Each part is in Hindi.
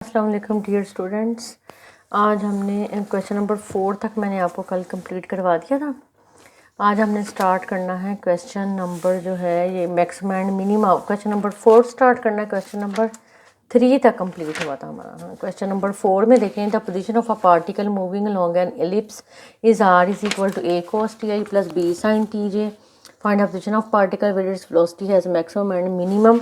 अस्सलाम वालेकुम डियर स्टूडेंट्स। आज हमने क्वेश्चन नंबर 4 तक मैंने आपको कल कंप्लीट करवा दिया था। आज हमने स्टार्ट करना है क्वेश्चन नंबर जो है ये maximum and minimum. Question number 4 start करना है। क्वेश्चन नंबर 3 तक कंप्लीट हुआ था हमारा। क्वेश्चन नंबर 4 में देखें the position of a particle moving along an ellipse is R is equal to A cos ti plus B sin tj। Find the position of particle with its velocity has maximum and minimum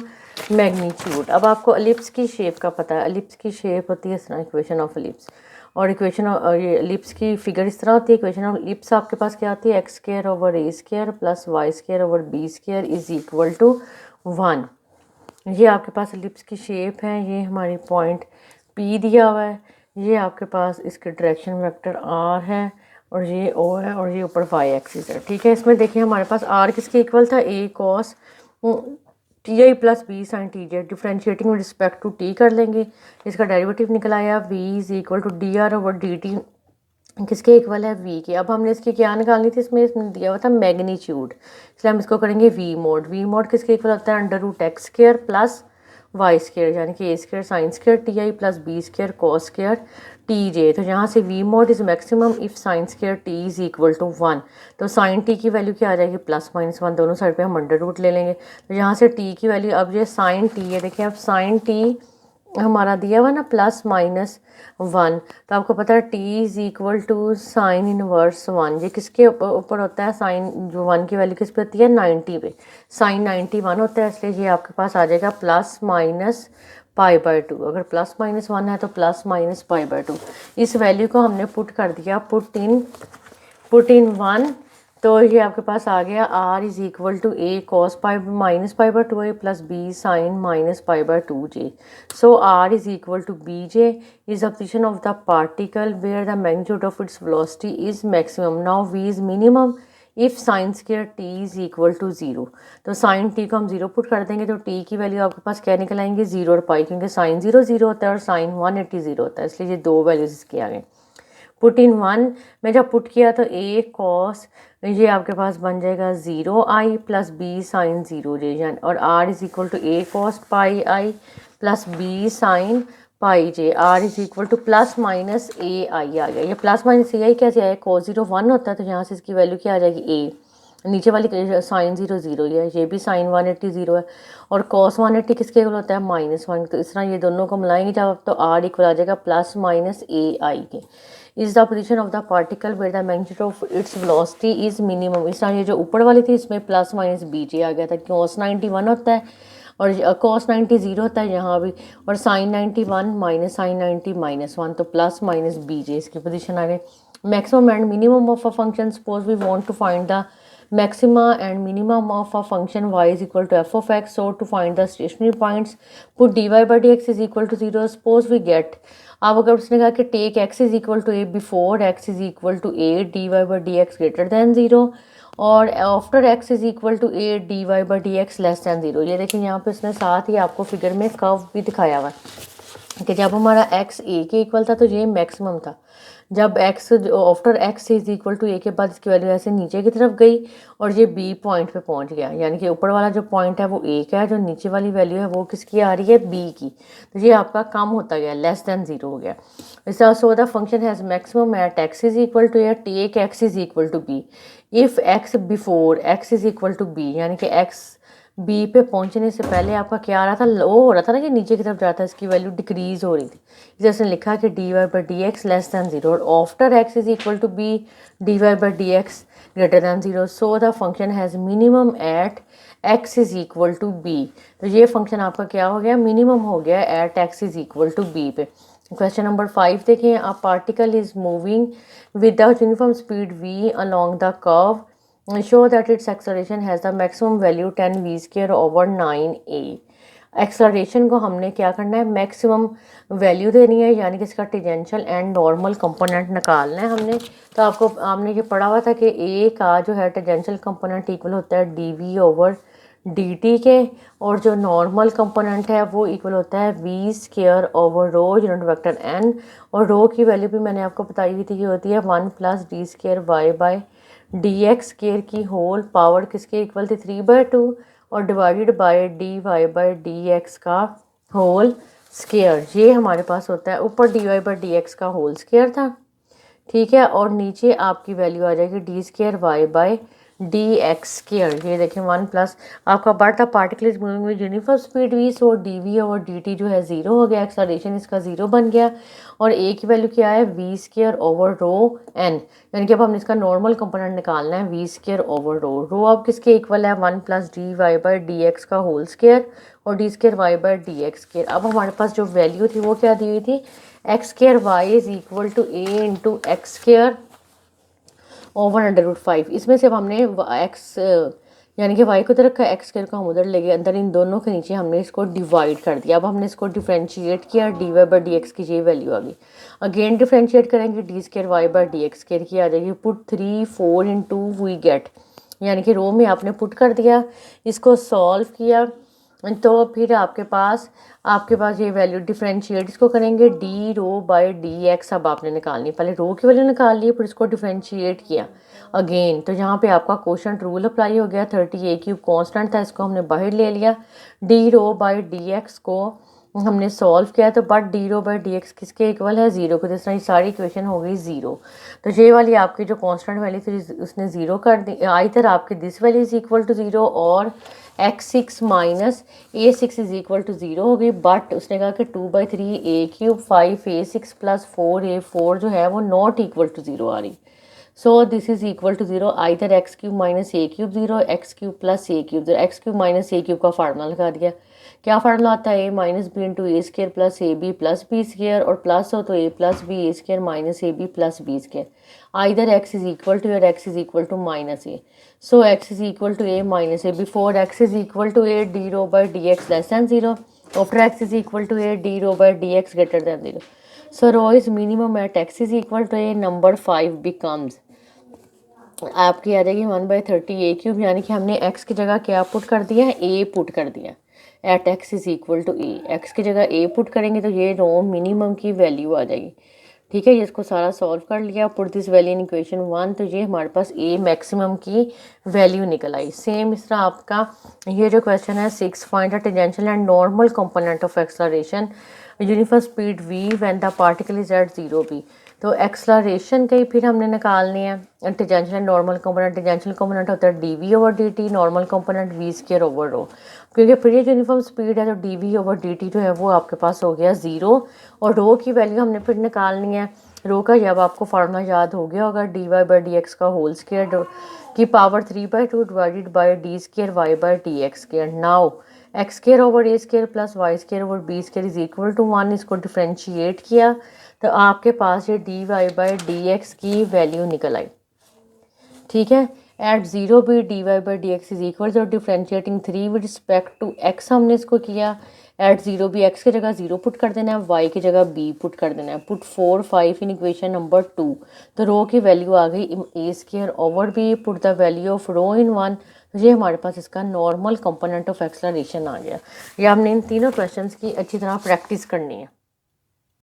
magnitude. अब आपको एलिप्स की शेप का पता है। एलिप्स की शेप होती है इस तरह, इक्वेशन ऑफ एलिप्स। और इक्वेशन ये एलिप्स की फिगर इस तरह होती है। इक्वेशन ऑफ एलिप्स आपके पास क्या आती है? X square over A square plus Y square over B square is equal to 1। ये आपके पास एलिप्स की शेप है। ये हमारी पॉइंट पी दिया हुआ है। ये आपके पास इसके डायरेक्शन वेक्टर आर है और ये ओ है और ये ऊपर वाई एक्सिस है। ठीक है, इसमें देखिए हमारे पास आर किसके इक्वल था? A cos t i plus b sine t j. Differentiating with respect to t कर लेंगे। इसका डेरिवेटिव निकल आया v is equal to d r over d t किसके इक्वल है? V k. अब हमने इसकी क्या निकालनी थी? इसमें दिया हुआ था मैग्नीट्यूड, इसलिए हम इसको करेंगे वी मोड। वी मोड किसके इक्वल होता है? Under root x square plus Y square यानी कि a square sine square t i plus b square cos square t j. तो यहाँ से v mod is maximum if sine square t is equal to 1। तो साइन टी की वैल्यू क्या आ जाएगी? Plus minus 1। दोनों साइड पे हम अंडर रूट ले लेंगे। तो यहाँ से टी की वैल्यू, अब ये साइन टी है, देखिए अब साइन टी हमारा दिया हुआ ना प्लस माइनस 1। तो आपको पता है T is equal to sine inverse 1। ये किसके ऊपर होता है? साइन जो 1 की वैल्यू किस पे होती है? 90 पे। साइन 91 होता है, इसलिए ये आपके पास आ जाएगा प्लस माइनस पाई बाय 2। अगर प्लस माइनस 1 है तो प्लस माइनस पाई बाय 2। इस वैल्यू को हमने पुट कर दिया, पुट इन 1। तो ये आपके पास आ गया r is equal to a cos pi minus pi by 2 a plus b sine minus pi by 2 j. So r is equal to b j is the position of the particle where the magnitude of its velocity is maximum. Now v is minimum if sine square t is equal to 0। तो साइन टी को हम 0 पुट कर देंगे तो टी की वैल्यू आपके पास क्या निकल आएंगे? 0 और पाई, क्योंकि साइन 0 0 होता है और साइन 180 0 होता है, इसलिए ये दो वैल्यूज इसके आ गए। पुट इन 1 में जब पुट किया तो ए कॉस ये आपके पास बन जाएगा 0 i plus b sine 0 j यानी, और r is equal to a cos pi i plus b sine pi j. R is equal to plus minus a i आ गया। ये प्लस माइनस ए आई कैसे आया? cos 0 1 होता है, तो यहाँ से इसकी वैल्यू क्या आ जाएगी? ए। नीचे वाली साइन 0 0 है, ये भी साइन 180 0 है और कॉस 180 किसके इक्वल होता है? -1। तो इस तरह ये दोनों को मिलाएंगे जब तो आर इक्वल आ जाएगा plus minus a i k. Is the position of the particle where the magnitude of its velocity is minimum. इस तरह ये जो ऊपर वाली थी इसमें प्लस माइनस बी जे आ गया था। cos 91 होता है और cos 90 0 होता है यहाँ भी, और साइन 91 माइनस साइन 90 -1, तो प्लस माइनस बी जे इसकी पोजीशन आ गई। Maximum and minimum of a function, suppose we want to find the maxima and minimum of a function y is equal to f of x. So to find the stationary points, put dy by dx is equal to 0. Suppose we get, अब अगर उसने कहा कि take x is equal to a before x is equal to a d y by d x greater than 0 और after x is equal to a d y by d x less than 0। ये देखिए यहाँ पे इसने साथ ही आपको फिगर में कर्व भी दिखाया हुआ है कि जब हमारा x a के इक्वल था तो ये मैक्सिमम था। जब x after x is equal to a के बाद इसकी वैल्यू ऐसे नीचे की तरफ गई और ये b पॉइंट पे पहुंच गया, यानी कि ऊपर वाला जो पॉइंट है वो a का है, जो नीचे वाली वैल्यू है वो किसकी आ रही है? b की। तो ये आपका कम होता गया, लेस देन 0 हो गया। So the function has maximum at x is equal to a take x is equal to b if x before x is equal to b, यानी कि x बी पे पहुंचने से पहले आपका क्या आ रहा था? लो हो रहा था ना, कि नीचे की तरफ जाता है, इसकी वैल्यू डिक्रीज हो रही थी। जैसे लिखा कि d y by d x less than 0 और after x is equal to b d y by d x greater than 0। So the function has minimum at x is equal to b. तो ये फंक्शन आपका क्या हो गया? मिनिमम हो गया at x is equal to b पे। क्वेश्चन नंबर 5 देखें। A particle is moving with the uniform speed v along the curve. Show that its acceleration has the maximum value 10 v square over 9a. Acceleration को हमने क्या करना है? मैक्सिमम वैल्यू देनी है, यानी कि इसका टेंजेंशियल एंड नॉर्मल कंपोनेंट निकालना है हमने। तो आपने ये पढ़ा हुआ था कि ए का जो है टेंजेंशियल कंपोनेंट इक्वल होता है d v over d t के, और जो नॉर्मल कंपोनेंट है वो इक्वल होता है v square over rho unit vector n. और रो की वैल्यू भी मैंने आपको बताई हुई थी कि होती है 1 plus d square y by d x square की होल पावर किसके इक्वल थी? 3/2 और divided by d y by d x का होल स्केयर, ये हमारे पास होता है ऊपर dy/dx का होल स्केयर था, ठीक है, और नीचे आपकी वैल्यू आ जाएगी d² y/dx²। ये देखें 1 प्लस आपका बढ़ता particle is moving with uniform speed v, so dv/dt जो है 0 हो गया, एक्सेलरेशन इसका 0 बन गया, और a की वैल्यू क्या है v²/ρn, यानी कि अब हमने इसका नॉर्मल कंपोनेंट निकालना है v²/ρ। अब किसके इक्वल है 1 प्लस dy/dx का होल स्केयर और d² y/dx²। अब हमारे पास जो वैल्यू थी वो क्या दी हुई थी, x² y is equal to a into x² over √5। इसमें से अब हमने x यानी कि y को तो रखा, x² को हम उधर ले गए अंदर, इन दोनों के नीचे हमने इसको डिवाइड कर दिया। अब हमने इसको डिफरेंशिएट किया, dy/dx की ये वैल्यू आ गई। अगेन डिफरेंशिएट करेंगे, d² y/dx² की आ जाएगी। पुट 3 4 इंटू वी गेट, यानी कि रो में आपने पुट कर दिया, इसको सॉल्व किया तो फिर आपके पास ये वैल्यू डिफरेंशिएट इसको करेंगे d/dx। अब आपने निकालनी, पहले रो की वैल्यू निकाल ली, फिर इसको डिफरेंशिएट किया अगेन, तो यहाँ पे आपका क्वोशंट रूल अप्लाई हो गया। 30a³ कांस्टेंट था, इसको हमने बाहर ले लिया, d/dx को हमने सॉल्व किया, तो बट d/dx किसके इक्वल है 0 को, जिस तरह सारी इक्वेशन हो गई 0। तो ये वाली आपकी जो कांस्टेंट वैल्यू थी उसने 0 कर दी, इधर आपकी this value is equal to 0 और x6 minus a6 is equal to 0 हो गई। बट उसने कहा कि 2/3 a³ 5a6 प्लस 4a4 जो है वो नॉट इक्वल टू 0 आ रही। So this is equal to 0, either x³ minus a³ 0, x³ plus a³ 0। x³ minus a³ का फार्मूला लगा दिया, क्या फार्मूला आता है a minus b into a² plus ab plus b², और प्लस हो तो a plus b a² minus ab plus b²। Either x is equal to और x is equal to minus a, so x is equal to a minus a। Before x is equal to a d/dx less than 0, after x is equal to a d/dx greater than 0। So rho is minimum at x is equal to a। Number 5 becomes आपकी आ जाएगी 1/30a³, यानी कि हमने x की जगह क्या पुट कर दिया, a पुट कर दिया at x is equal to a। x की जगह a पुट करेंगे तो ये रो मिनिमम की वैल्यू आ जाएगी, ठीक है। ये इसको सारा सॉल्व कर लिया, put this value in equation 1, तो ये हमारे पास a मैक्सिमम की वैल्यू निकल आई। सेम इस तरह आपका ये जो क्वेश्चन है 6, find the tangential and normal component of acceleration uniform speed v when the particle is at 0 p। तो एक्सलरेशन का ही फिर हमने निकालनी है। Tangential normal component, tangential component होता है dv/dt, नॉर्मल कंपोनेंट v²/ρ। क्योंकि फिर ये यूनिफॉर्म स्पीड है तो dv/dt जो है वो आपके पास हो गया 0, और रो की वैल्यू हमने फिर निकालनी है। रो का जब आपको फार्मूला याद हो गया होगा, dy/dx का होल स्क्वायर की power 3/2 divided by d² y/dx²। Now x² प्लस y² इज इक्वल टू 1, इसको डिफ्रेंशिएट किया तो आपके पास ये dy/dx की वैल्यू निकल आई, ठीक है। एट 0 भी dy/dx is equal to differentiating 3 with respect to x हमने इसको किया। एट 0 भी x की जगह 0 पुट कर देना है, y की जगह b पुट कर देना है। पुट 4 5 इन इक्वेशन नंबर 2, तो रो की वैल्यू आ गई a²/b। Put the value of rho in 1, तो ये हमारे पास इसका नॉर्मल कंपोनेंट ऑफ एक्सेलरेशन आ गया। ये हमने इन तीनों क्वेश्चंस की अच्छी तरह प्रैक्टिस करनी है।